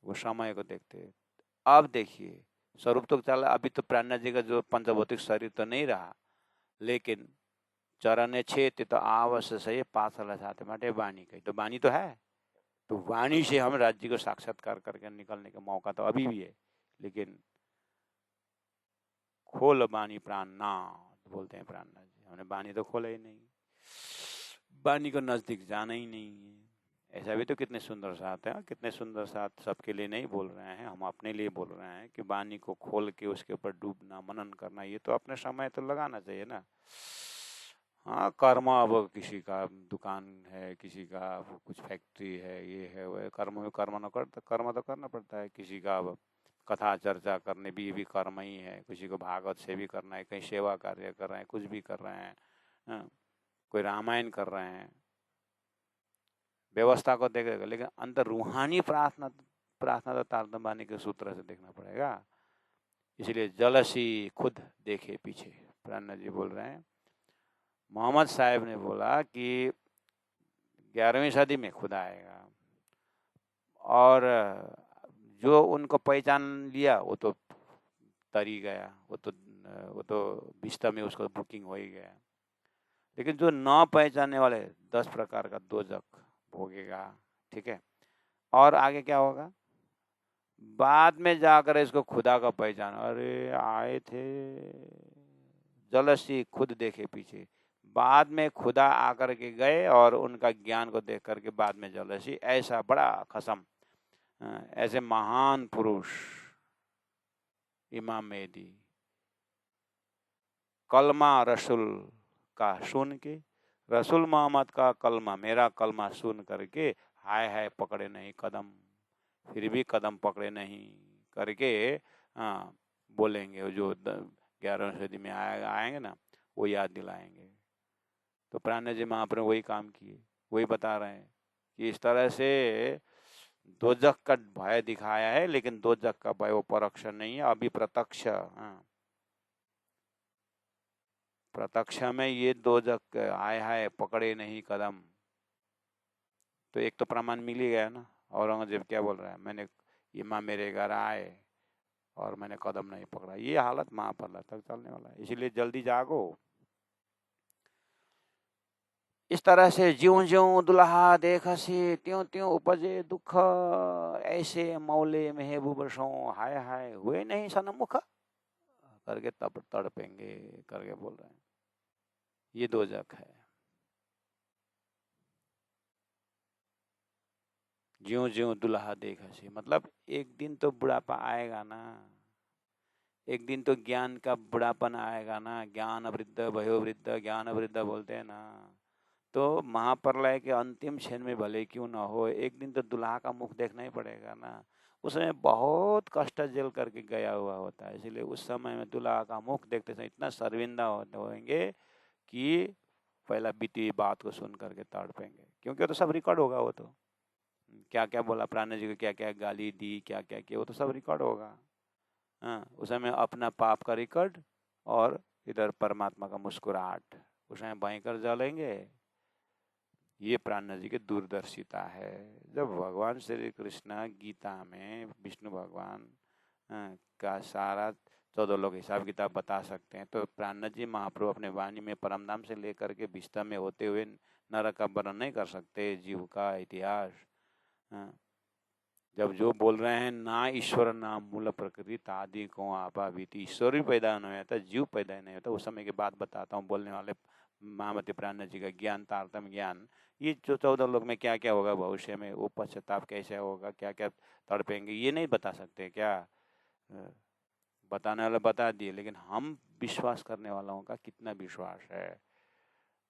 वो समय को देखते। अब देखिए स्वरूप तो चला, अभी तो प्राण जी का जो पंचभौतिक शरीर तो नहीं रहा, लेकिन चरण छेद तो आवश्य से पाथल साथ माटे वाणी कही, तो वाणी तो है। तो वाणी से हम राज्य को साक्षात्कार करके निकलने का मौका तो अभी भी है, लेकिन खोल वाणी प्राण ना बोलते हैं प्राण जी। हमने वाणी तो खोला ही नहीं, वाणी को नजदीक जाना ही नहीं है। ऐसा भी तो कितने सुंदर साथ है, कितने सुंदर साथ सबके लिए नहीं बोल रहे हैं, हम अपने लिए बोल रहे हैं कि वाणी को खोल के उसके ऊपर डूबना, मनन करना, ये तो अपने समय तो लगाना चाहिए ना। हाँ कर्म, अब किसी का दुकान है, किसी का कुछ फैक्ट्री है, ये है वो है, कर्म में कर्म न कर, कर्म तो करना पड़ता है। किसी का अब कथा चर्चा करने भी, ये भी कर्म ही है। किसी को भागवत से भी करना है, कहीं सेवा कार्य कर रहे हैं, कुछ भी कर रहे हैं, कोई रामायण कर रहे हैं, व्यवस्था को देखेगा। लेकिन अंदर रूहानी प्रार्थना, प्रार्थना तो तारतम्बानी के सूत्र से देखना पड़ेगा। इसलिए जलसी खुद देखे पीछे, प्राण जी बोल रहे हैं। मोहम्मद साहब ने बोला कि 11वीं सदी में खुदा आएगा, और जो उनको पहचान लिया वो तो तरी गया, वो तो बिस्तर में उसको बुकिंग हो ही गया। लेकिन जो न पहचानने वाले 10 प्रकार का दोजख भोगेगा, ठीक है। और आगे क्या होगा, बाद में जाकर इसको खुदा का पहचान, अरे आए थे जलसी खुद देखे पीछे, बाद में खुदा आकर के गए और उनका ज्ञान को देख करके बाद में जलसी। ऐसा बड़ा खसम, ऐसे महान पुरुष इमाम मेहदी कलमा रसूल का सुन के, रसूल मोहम्मद का कलमा, मेरा कलमा सुन करके हाय हाय पकड़े नहीं कदम, फिर भी कदम पकड़े नहीं करके बोलेंगे। जो 11वीं सदी में आएंगे ना, वो याद दिलाएंगे। तो प्राण जी महाप्रभु वही काम किए, वही बता रहे हैं कि इस तरह से दोजख का भय दिखाया है, लेकिन दोजख का भय वो परोक्ष नहीं है, अभी प्रत्यक्ष। प्रत्यक्ष में ये दोजख आए हाय पकड़े नहीं कदम। तो एक तो प्रमाण मिल ही गया ना। औरंगजेब क्या बोल रहा है, मैंने इमाम मेरे घर आए और मैंने कदम नहीं पकड़ा। ये हालत महाप्रलय तक चलने वाला है। इसीलिए जल्दी जागो। इस तरह से ज्यों ज्यों दुल्हा देखसी त्यों त्यों उपजे दुख, ऐसे मौले महबूब सो हाय हाय हुए नहीं सनमुख करके तब तड़पेंगे करके बोल रहे हैं। ये दोजख है। ज्यों ज्यों दुल्हा देखसी मतलब एक दिन तो बुढ़ापा आएगा ना, एक दिन तो ज्ञान का बुढ़ापन आएगा ना। ज्ञान वृद्ध भयो वृद्ध, ज्ञान वृद्ध बोलते हैं ना। तो महाप्रलय के अंतिम क्षण में भले क्यों ना हो, एक दिन तो दुल्हा का मुख देखना ही पड़ेगा ना। उसमें बहुत कष्ट झेल करके गया हुआ होता है, इसलिए उस समय में दुल्हा का मुख देखते समय इतना शर्मिंदा होंगे कि पहला बीती हुई बात को सुन करके तड़पेंगे, क्योंकि तो सब रिकॉर्ड होगा। वो तो क्या क्या बोला प्राण जी को, क्या क्या गाली दी, क्या क्या किया, वो तो सब रिकॉर्ड होगा। हाँ, उस समय अपना पाप का रिकॉर्ड और इधर परमात्मा का मुस्कुराहट, उस समय भयंकर जलेंगे। ये प्राण जी की दूरदर्शिता है। जब भगवान श्री कृष्ण गीता में विष्णु भगवान का सारा 14 लोग हिसाब किताब बता सकते हैं, तो प्राण जी महाप्रभु अपने वाणी में परमधाम से लेकर के विस्तार में होते हुए नरक का वर्णन नहीं कर सकते, जीव का इतिहास। जब जो बोल रहे हैं ना ईश्वर नाम मूल प्रकृति आदि को आपा बीती, ईश्वर भी पैदा नहीं होता, जीव पैदा नहीं होता। उस समय की बात बताता हूँ बोलने वाले महामती प्राण जी का ज्ञान, तारतम ज्ञान। ये जो 14 लोग में क्या क्या होगा भविष्य में, वो पश्चाताप कैसे होगा, क्या क्या तड़पेंगे, ये नहीं बता सकते क्या। बताने वाले बता दिए, लेकिन हम विश्वास करने वालों का कितना विश्वास है।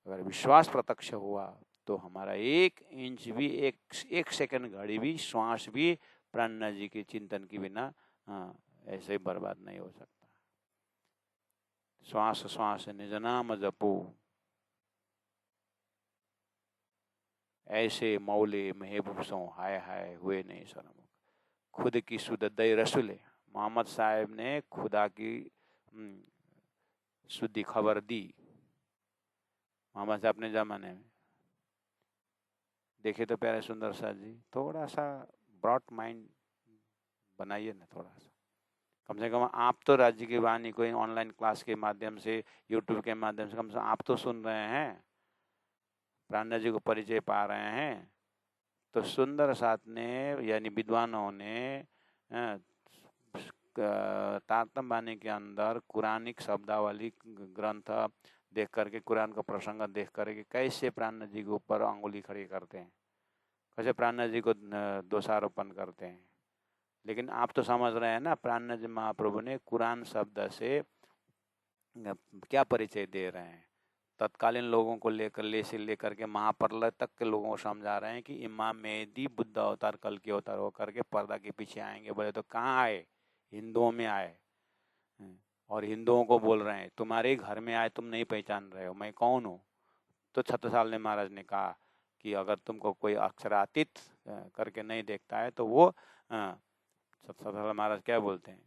अगर विश्वास प्रत्यक्ष हुआ तो हमारा एक इंच भी, एक सेकंड घड़ी भी, श्वास भी प्राणनाथ जी के चिंतन के बिना ऐसे ही बर्बाद नहीं हो सकता। श्वास श्वास निज नाम जपो, ऐसे मौले महबूब सो हाय हाय हुए नहीं सनमुख। खुद की सुध दई रसूले, मोहम्मद साहब ने खुदा की शुद्धि खबर दी। मोहम्मद साहब अपने जमाने में देखे तो प्यारे सुंदर साथ जी, थोड़ा सा ब्रॉड माइंड बनाइए ना, थोड़ा सा कम से कम। आप तो राज्य की वाणी को ऑनलाइन क्लास के माध्यम से, यूट्यूब के माध्यम से, कम से कम आप तो सुन रहे हैं, प्राण जी को परिचय पा रहे हैं। तो सुंदर साथ ने यानी विद्वानों ने तारतम वाणी के अंदर कुरानिक शब्दावली ग्रंथ देख करके, कुरान का प्रसंग देख करके कैसे प्राण जी के ऊपर अंगुली खड़ी करते हैं, कैसे प्राण जी को दोषारोपण करते हैं। लेकिन आप तो समझ रहे हैं ना, प्राण जी महाप्रभु ने कुरान शब्द से क्या परिचय दे रहे हैं। तत्कालीन लोगों को लेकर के महाप्रलय तक के लोगों को समझा रहे हैं कि इमाम मेहदी बुद्ध अवतार, कल के अवतार होकर के पर्दा के पीछे आएंगे। बोले तो कहाँ आए, हिंदुओं में आए। और हिंदुओं को बोल रहे हैं तुम्हारे घर में आए, तुम नहीं पहचान रहे हो मैं कौन हूँ। तो छत्रसाल ने महाराज ने कहा कि अगर तुमको कोई अक्षरातीत करके नहीं देखता है तो वो छत्रसाल महाराज क्या बोलते हैं,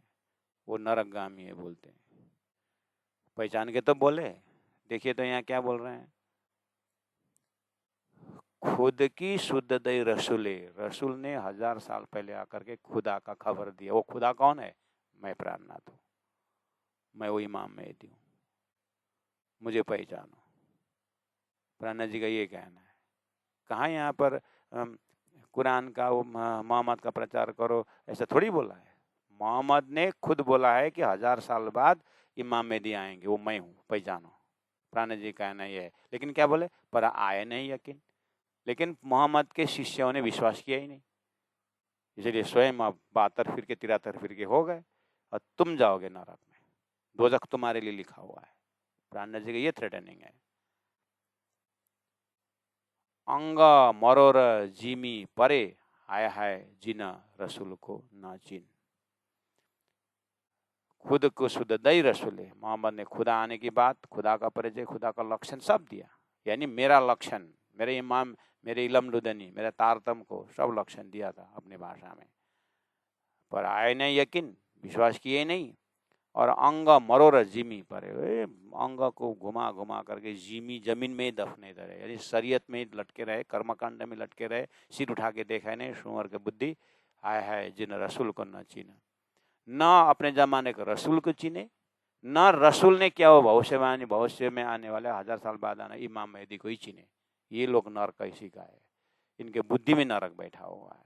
वो नरकगामी है बोलते हैं। पहचान के तो बोले। देखिए तो यहाँ क्या बोल रहे हैं, खुद की शुद्ध दई रसूले, रसूल ने 1000 साल पहले आकर के खुदा का खबर दिया। वो खुदा कौन है, मैं प्राणनाथ हूँ, मैं वो इमाम मेहदी हूँ, मुझे पहचानो। प्राणनाथ जी का ये कहना है। कहाँ यहाँ पर कुरान का वो मोहम्मद का प्रचार करो, ऐसा थोड़ी बोला है। मोहम्मद ने खुद बोला है कि 1000 साल बाद इमाम मेहदी आएंगे, वो मैं हूँ, पहचानो। प्राण जी कहना ये है। लेकिन क्या बोले, पर आए नहीं यकीन। लेकिन मोहम्मद के शिष्यों ने विश्वास किया ही नहीं, इसलिए स्वयं अब 72 फिर के 73 फिर के हो गए, और तुम जाओगे नरक में, दोजख तुम्हारे लिए लिखा हुआ है। प्राण जी का ये थ्रेटनिंग है। अंग मरोर जीमी परे, हाय हाय जिना रसूल को ना चिन। खुद को शुद्ध दई रसूले, मोहम्मद ने खुदा आने की बात, खुदा का परिचय, खुदा का लक्षण सब दिया। यानी मेरा लक्षण, मेरे इमाम, मेरे इलम लुदनी, मेरे तारतम को सब लक्षण दिया था अपनी भाषा में। पर आए नहीं यकीन, विश्वास किए नहीं। और अंग मरोर जिमी पर, अंग को घुमा घुमा करके जिमी, जमीन में ही दफने धरे, यानी शरीयत में ही लटके रहे, कर्मकांड में लटके रहे, सिर उठा के देखा नहीं, सुअर के बुद्धि। हाय हाय जिन रसूल को न चीना, न अपने जमाने के रसूल को चीने, न रसूल ने क्या हो भविष्यवाणी, भविष्य में आने वाले 1000 साल बाद आने इमाम मेहदी को ही चीने। ये लोग नरक इसी का है, इनके बुद्धि में नरक बैठा हुआ है।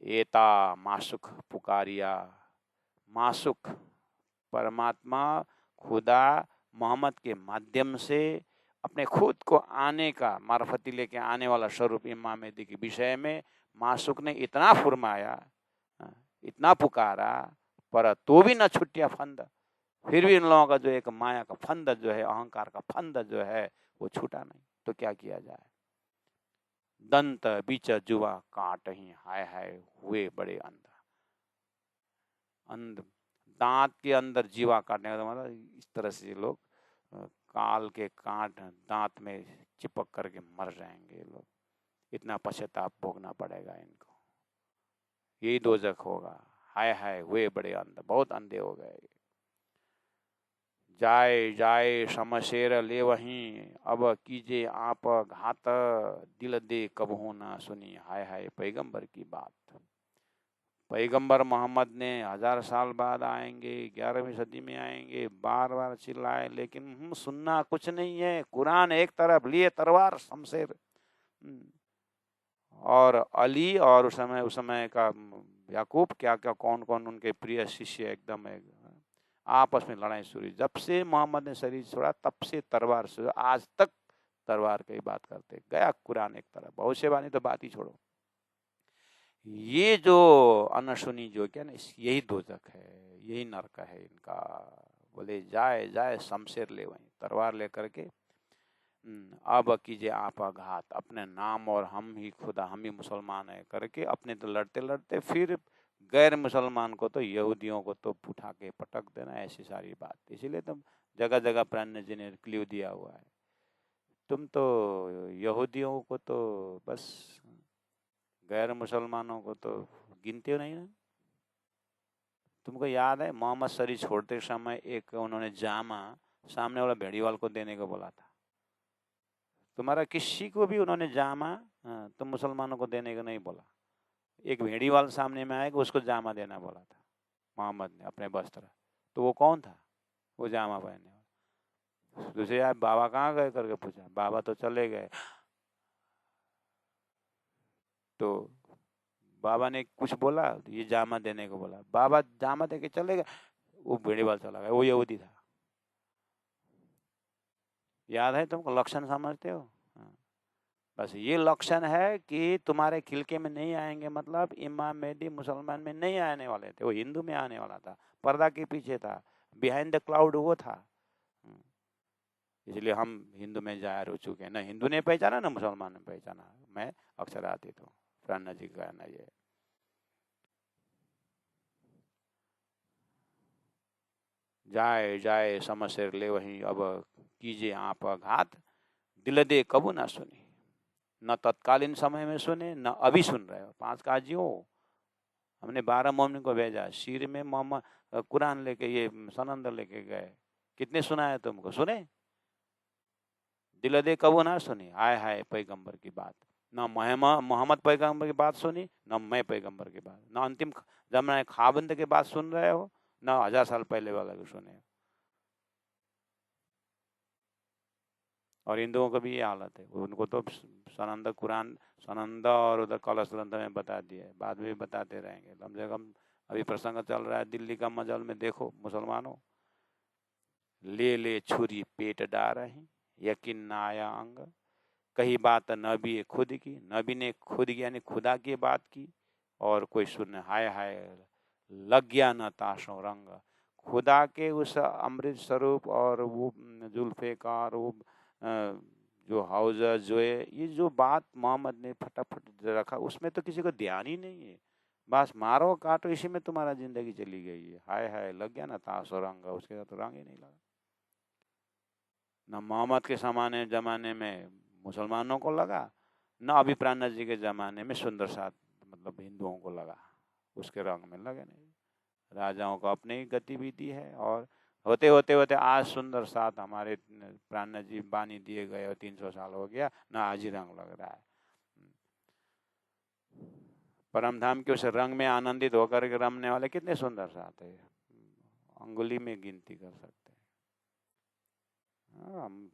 एता मासुक पुकारिया, मासुक परमात्मा खुदा मोहम्मद के माध्यम से अपने खुद को आने का मार्फती लेके आने वाला स्वरूप इमाम मेहदी के विषय में मासुक ने इतना फुरमाया, इतना पुकारा, पर तो भी न छुटिया फंद। फिर भी इन लोगों का जो एक माया का फंद जो है, अहंकार का फंद जो है, वो छूटा नहीं। तो क्या किया जाए। दंत बीच जुआ काट ही, हाय हाय हुए बड़े अंध। अंध दांत के अंदर जीवा काटने का मतलब इस तरह से लोग काल के कांट दांत में चिपक करके मर जाएंगे लोग। इतना पश्चाताप भोगना पड़ेगा इनको, यही दोजख होगा। हाय हाय हुए बड़े अंध, बहुत अंधे हो गए। जाए जाए शमशेर ले वहीं, अब कीजिए आप घात, दिल दे कबहू ना सुनी। हाय हाय पैगंबर की बात। पैगंबर मोहम्मद ने 1000 साल बाद आएंगे, 11वीं सदी में आएंगे, बार बार चिल्लाए, लेकिन सुनना कुछ नहीं है। कुरान एक तरफ लिए तलवार शमशेर, और अली और उस समय का याकूब, क्या क्या कौन कौन उनके प्रिय शिष्य एकदम आपस में लड़ाई शुरू। जब से मोहम्मद ने शरीर छोड़ा तब से तलवार शुरू, आज तक तलवार की बात करते। गया कुरान एक तरफ, भविष्यवाणी तो बात ही छोड़ो। ये जो अनसुनी जो क्या ना, यही दोजख है, यही नरक है इनका। बोले जाए जाए शमशेर ले वहीं, तलवार लेकर के अब कीजिए आप घात, अपने नाम और हम ही खुदा, हम ही मुसलमान है करके अपने तो लड़ते लड़ते फिर गैर मुसलमान को तो, यहूदियों को तो उठा के पटक देना, ऐसी सारी बात। इसीलिए तो जगह जगह प्राण जी ने क्ल्यू दिया हुआ है, तुम तो यहूदियों को तो बस, गैर मुसलमानों को तो गिनते हो नहीं ना। तुमको याद है मोहम्मद शरीर छोड़ते समय एक उन्होंने जामा सामने वाला भेड़ीवाल को देने को बोला था। तुम्हारा किसी को भी उन्होंने जामा तुम मुसलमानों को देने को नहीं बोला। एक भेड़ीवाल सामने में आएगा, उसको जामा देना बोला था मोहम्मद ने, अपने वस्त्र। तो वो कौन था वो जामा पहनने वाला? दूसरे यार बाबा कहाँ गए करके पूछा, बाबा तो चले गए। तो बाबा ने कुछ बोला, ये जामा देने को बोला, बाबा जामा दे के चले गए, वो भेड़ीवाल चला गया, वो यहूदी था। याद है तुमको? लक्षण समझते हो? बस ये लक्षण है कि तुम्हारे खिलके में नहीं आएंगे, मतलब इमाम मेहदी मुसलमान में नहीं आने वाले थे, वो हिंदू में आने वाला था, पर्दा के पीछे था, बिहाइंड द क्लाउड वो था। इसलिए हम हिंदू में जाहिर हो चुके हैं। ना हिंदू ने पहचाना ना मुसलमान ने पहचाना। मैं अक्सर आती तो प्राणा जी का कहना ये। जाए जाए शमशेर ले वहीं, अब कीजिए आप घात, दिल दे कबू ना सुनी। न तत्कालीन समय में सुने, न अभी सुन रहे हो। 5 काजियों, हमने 12 मोमिन को भेजा, सिर में मोहम्मद कुरान लेके, ये सनंद लेके गए, कितने सुनाए तुमको? सुने? दिल दे कबू ना सुनी। हाय हाय पैगंबर की बात, न मोहम्मद पैगंबर की बात सुनी, न मैं पैगंबर की बात, न अंतिम जमाने खाबंद की बात सुन रहे हो, न 1000 साल पहले वाला को सुने। और हिंदुओं का भी ये हालत है, उनको तो सनंद कुरान, सनंद और उधर कलश ग्रंथ में बता दिया है, बाद में भी बताते रहेंगे। कम से कम अभी प्रसंग चल रहा है दिल्ली का मजल में, देखो मुसलमानों, ले ले छुरी पेट डारही, यकीन न आया अंग। कही बात नबी खुद की, नबी ने खुद की यानी खुदा की बात की, और कोई सुन, हाय हाय लग गया न ताशो रंग। खुदा के उस अमृत स्वरूप और वो जुल्फ़िकार, वो जो हाउजा जो है, ये जो बात मोहम्मद ने फटाफट रखा, उसमें तो किसी को ध्यान ही नहीं है। बस मारो काटो, इसी में तुम्हारा जिंदगी चली गई है। हाय हाय लग गया ना ताशो रंग, उसके साथ तो रंग ही नहीं लगा। न मोहम्मद के जमाने में मुसलमानों को लगा, न अभी प्राणनाथ जी के जमाने में सुंदर साथ मतलब हिंदुओं को लगा, उसके रंग में लगे नहीं। राजाओं का अपनी ही गतिविधि है, और होते होते होते आज सुंदर साथ हमारे प्राणनाथ जी बानी दिए गए और 300 साल हो गया, ना आज ही रंग लग रहा है। परम धाम के उस रंग में आनंदित होकर के रमने वाले कितने सुंदर साथ है, अंगुली में गिनती कर सकते हैं।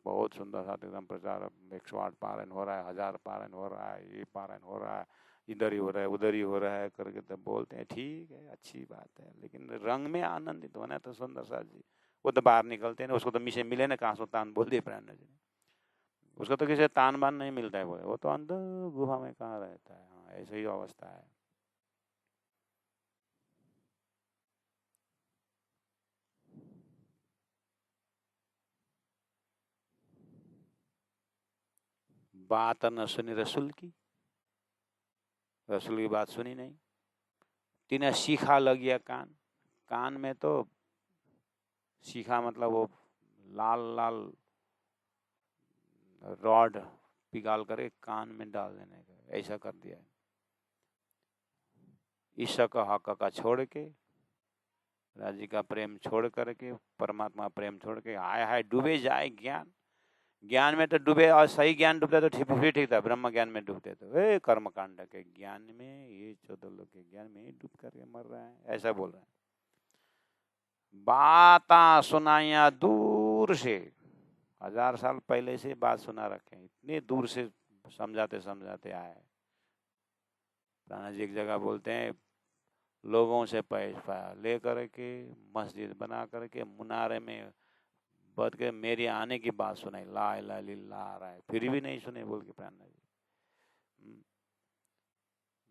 बहुत सुंदर साथ एकदम प्रचार, 108 पारायण हो रहा है, 1000 पारायण हो रहा है, ये पारायण हो रहा है, इधर ही हो रहा है, उधर ही हो रहा है करके तब बोलते हैं ठीक है, अच्छी बात है, लेकिन रंग में आनंदित होना है तो सुंदर साथ जी वो तो बाहर निकलते हैं ना, उसको तो मिसे मिले ना, कहाँ सो तान बोल दिए प्राण जी ने, उसको तो किसी तान बान नहीं मिलता है, वो तो अंदर गुफा में कहाँ रहता है। हाँ, ऐसे ही अवस्था है। बात न सुनी रसूल की, रसूल की बात सुनी नहीं, तिन्हें सीखा लग गया कान, कान में तो सीखा मतलब वो लाल लाल रॉड पिघाल कर कान में डाल देने का, ऐसा कर दिया है। ईशा का हक का छोड़ के, राजी का प्रेम छोड़ करके, परमात्मा प्रेम छोड़ के, हाय हाय डूबे जाए ज्ञान, ज्ञान में तो डूबे, और सही ज्ञान डूबता तो ठीक था, ब्रह्म ज्ञान में डूबते तो कर्म कांड के ज्ञान में, ये 14 लोग के ज्ञान में डूब करके मर रहे हैं, ऐसा बोल रहे हैं। बाता सुनाया दूर से, 1000 साल पहले से बात सुना रखे, इतने दूर से समझाते समझाते आए। राणा जी एक जगह बोलते हैं, लोगों से पैसा ले करके मस्जिद बना करके मुनारे में बैठ के मेरी आने की बात सुनाई, ला इलाहा इल्लल्लाह आ रहा है, फिर भी नहीं सुने बोल के प्राणा जी।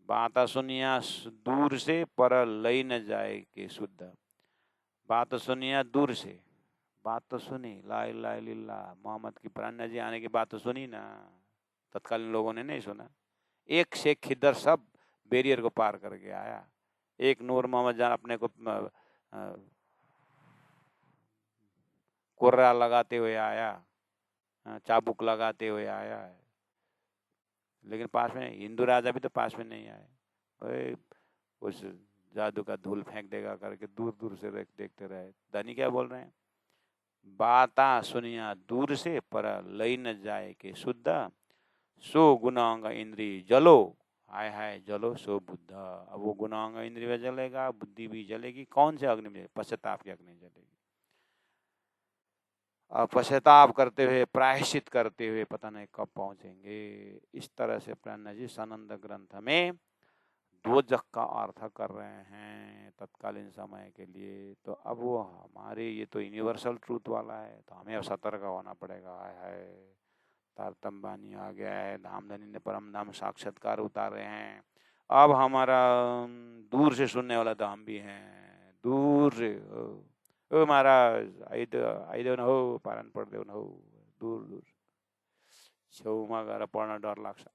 बात सुनिया दूर से पर लई न जाए के शुद्ध, बात सुनिया दूर से, बात तो सुनी, ला इलाहा इल्लल्लाह मोहम्मद की, प्राणा जी आने की बात तो सुनी ना, तत्कालीन लोगों ने नहीं सुना। एक शेख खिदर सब बैरियर को पार करके आया, एक नूर मोहम्मद जान अपने को कुर्रा लगाते हुए आया, चाबुक लगाते हुए आया है, लेकिन पास में हिंदू राजा भी तो पास में नहीं आए, उस जादू का धूल फेंक देगा करके दूर दूर से देखते रहे। धनी क्या बोल रहे हैं, बाता सुनिया दूर से पर लई न जाए के शुद्ध, सो गुणांग इंद्री जलो, हाय हाय जलो सो बुद्ध। अब वो गुणांग इंद्री में जलेगा, बुद्धि भी जलेगी, कौन से अग्नि में, पश्चाताप की अग्नि जलेगी। पश्चाताप करते हुए, प्रायश्चित करते हुए पता नहीं कब पहुंचेंगे। इस तरह से प्राणा जी सानंद ग्रंथ में दोजख का अर्थ कर रहे हैं तत्कालीन समय के लिए। तो अब वो हमारे, ये तो यूनिवर्सल ट्रूथ वाला है, तो हमें अब सतर्क होना पड़ेगा। है तारतम बानी आ गया है, धामधनी ने परम धाम साक्षात्कार उतारे हैं, अब हमारा दूर से सुनने वाला तो हम भी हैं, दूर से ओ महाराज आइदेऊ न हो, पारण पढ्देऊ न हो, दूर दूर छेउमा गएर पढ्न डर लाग्छ।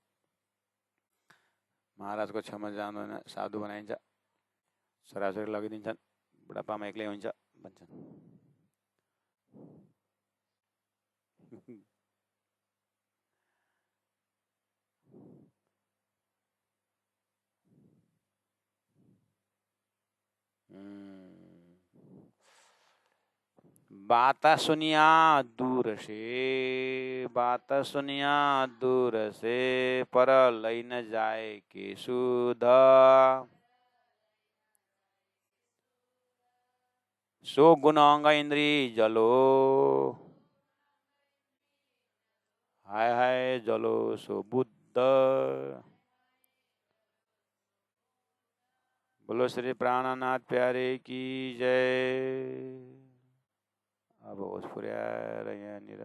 महाराजको छेउमा जाँदैन, साधु बनाइन्छ, छोराछोरी लगिदिन्छन्, बुढापामा एक्लै हुन्छ भन्छन्। बात सुनिया दूर से, बात सुनिया दूर से, पर लई न जाए के सुध, सो गुणांग इंद्री जलो, हाय हाय जलो सो बुद्ध। बोलो श्री प्राणनाथ प्यारे की जय। अब भोजपुरी आएर यहाँनिर